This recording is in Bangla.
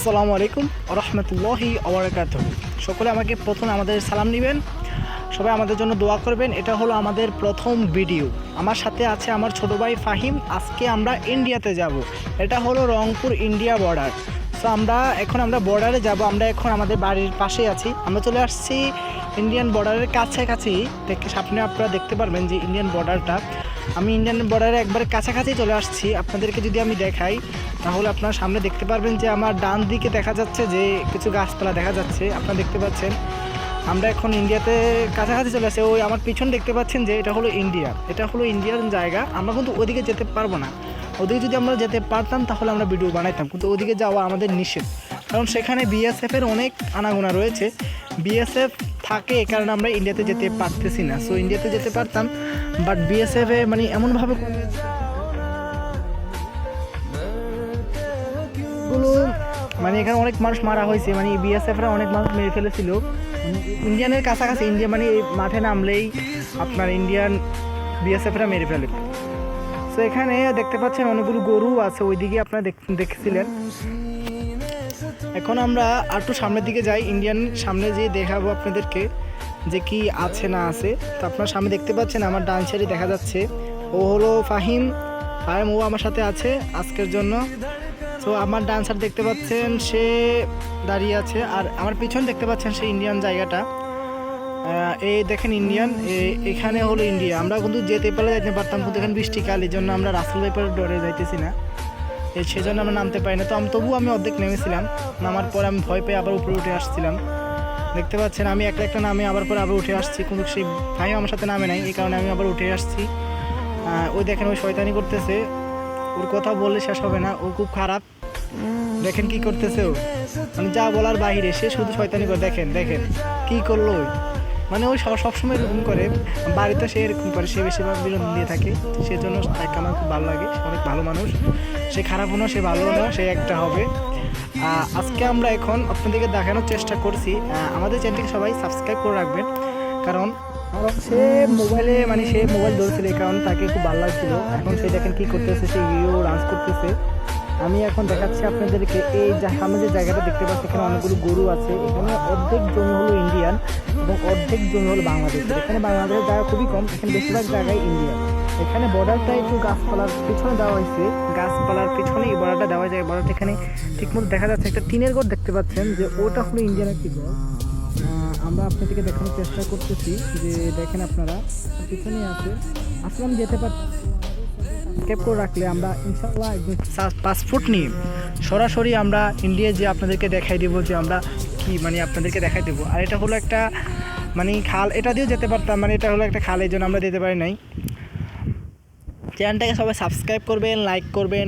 আসসালামু আলাইকুম রহমতুল্লাহি ওবারাকাতুহু। সকলে আমাকে প্রথমে আমাদের সালাম নেবেন, সবাই আমাদের জন্য দোয়া করবেন। এটা হলো আমাদের প্রথম ভিডিও। আমার সাথে আছে আমার ছোট ভাই ফাহিম। আজকে আমরা ইন্ডিয়াতে যাব। এটা হলো রংপুর ইন্ডিয়া বর্ডার। সো আমরা বর্ডারে যাব। আমরা এখন আমাদের বাড়ির পাশেই আছি। আমরা চলে আসছি ইন্ডিয়ান বর্ডারের কাছাকাছি। সামনে আপনারা দেখতে পারবেন যে ইন্ডিয়ান বর্ডারটা। আমি ইন্ডিয়ান বর্ডারের একবারে কাছাকাছি চলে আসছি। আপনাদেরকে যদি আমি দেখাই তাহলে আপনারা সামনে দেখতে পারবেন যে আমার ডান দিকে দেখা যাচ্ছে যে কিছু গাছপালা দেখা যাচ্ছে, আপনারা দেখতে পাচ্ছেন। আমরা এখন ইন্ডিয়াতে কাছাকাছি চলে আসছি। ওই আমার পিছন দেখতে পাচ্ছেন যে এটা হলো ইন্ডিয়া, এটা হলো ইন্ডিয়ার জায়গা। আমরা কিন্তু ওদিকে যেতে পারবো না। ওদিকে যদি আমরা যেতে পারতাম তাহলে আমরা ভিডিও বানাইতাম, কিন্তু ওদিকে যাওয়া আমাদের নিষেধ, কারণ সেখানে বিএসএফের অনেক আনাগোনা রয়েছে। বিএসএফ থাকে, এ কারণে আমরা ইন্ডিয়াতে যেতে পারতেছি না। সো ইন্ডিয়াতে যেতে পারতাম, বাট বিএসএফে মানে এমনভাবে মানে এখানে অনেক মানুষ মারা হয়েছে, মানে বিএসএফরা অনেক মানুষ মেরে ফেলেছিল ইন্ডিয়ানের কাছাকাছি। ইন্ডিয়া মানে এই মাঠে নামলেই আপনার ইন্ডিয়ান বিএসএফরা মেরে ফেলে। সো এখানে দেখতে পাচ্ছেন অনেকগুলো গরু আছে, ওইদিকে আপনারা দেখছিলেন। এখন আমরা আর একটু সামনের দিকে যাই। ইন্ডিয়ান সামনে যেয়ে দেখাবো আপনাদেরকে যে কি আছে না আছে। তো আপনার সামনে দেখতে পাচ্ছেন আমার ডান সাইডে দেখা যাচ্ছে ও হলো ফাহিম। ও আমার সাথে আছে আজকের জন্য। তো আমার ডান সাইড দেখতে পাচ্ছেন সে দাঁড়িয়ে আছে, আর আমার পিছন দেখতে পাচ্ছেন সেই ইন্ডিয়ান জায়গাটা। এই দেখেন ইন্ডিয়ান, এখানে হলো ইন্ডিয়া। আমরা কিন্তু যেতে পারলে যাইতে পারতাম, কিন্তু এখানে বৃষ্টিকাল, এই জন্য আমরা রাসেল ভাইপার ডরে যাইতেছি না, সেজন্য আমরা নামতে পারি না। তো তবুও আমি অর্ধেক নেমেছিলাম। নামার পর আমি ভয় পেয়ে আবার উপরে উঠে আসছিলাম। দেখতে পাচ্ছেন আমি একটা নামে আবার উঠে আসছি, কিন্তু সেই ভাই আমার সাথে নামে নাই, এই কারণে আমি আবার উঠে আসছি। ওই দেখেন ওই শয়তানি করতেছে, ওর কথা বললে শেষ হবে না, ও খুব খারাপ। দেখেন কি করতেছে ও, মানে যা বলার বাহিরে, সে শুধু শয়তানি করে। দেখেন কি করলো ওই, মানে ওই সবসময় এরকম করে। বাড়িতে সে এরকম করে, সে বেশিরভাগ বিনোদন দিয়ে থাকে, সেজন্য তাকে আমার খুব ভালো লাগে। অনেক ভালো মানুষ, সে খারাপও না, সে ভালোও না, সে একটা হবে। আজকে আমরা এখন আপনাদেরকে দেখানোর চেষ্টা করছি। আমাদের চ্যানেলটিকে সবাই সাবস্ক্রাইব করে রাখবেন, কারণ সে মোবাইল ধরছিল, এই কারণে তাকে খুব ভালো লাগছিল। এখন সে দেখেন কি করতেছে, সে ডান্স করতেছে। আমি এখন দেখাচ্ছি আপনাদেরকে এই সামনে যে জায়গাটা দেখতে পাচ্ছি, এখানে অনেকগুলো গরু আছে। এখানে অর্ধেক জমি হলো ইন্ডিয়ান এবং অর্ধেক জমি হলো বাংলাদেশ। এখানে বাংলাদেশের জায়গা খুবই কম, এখানে বেশিরভাগ জায়গায় ইন্ডিয়ান। এখানে বর্ডারটা একটু গাছপালার পিছনে দেওয়া হয়েছে, গাছপালার পিছনে এই বর্ডারটা দেওয়া যায়। বর্ডারটা এখানে ঠিকমতো দেখা যাচ্ছে, একটা টিনের ঘর দেখতে পাচ্ছেন যে ওটা হলো ইন্ডিয়ান একটি ঘর। আমরা আপনাদেরকে দেখানোর চেষ্টা করতেছি যে দেখেন আপনারা পিছনে আছে। আসলে আমি যেতে পারছি ক্যাপ করে রাখলে আমরা ইনশাআল্লাহ একদম পাসপোর্ট নিয়ে সরাসরি আমরা ইন্ডিয়ায় যে আপনাদেরকে দেখাই দেবো যে আমরা কি মানে আপনাদেরকে দেখাই দেবো। আর এটা হলো একটা মানে খাল, এটা দিয়েও যেতে পারতাম, মানে এটা হলো একটা খাল, এই জন্য আমরা যেতে পারি নাই। চ্যানেলটাকে সবাই সাবস্ক্রাইব করবেন, লাইক করবেন।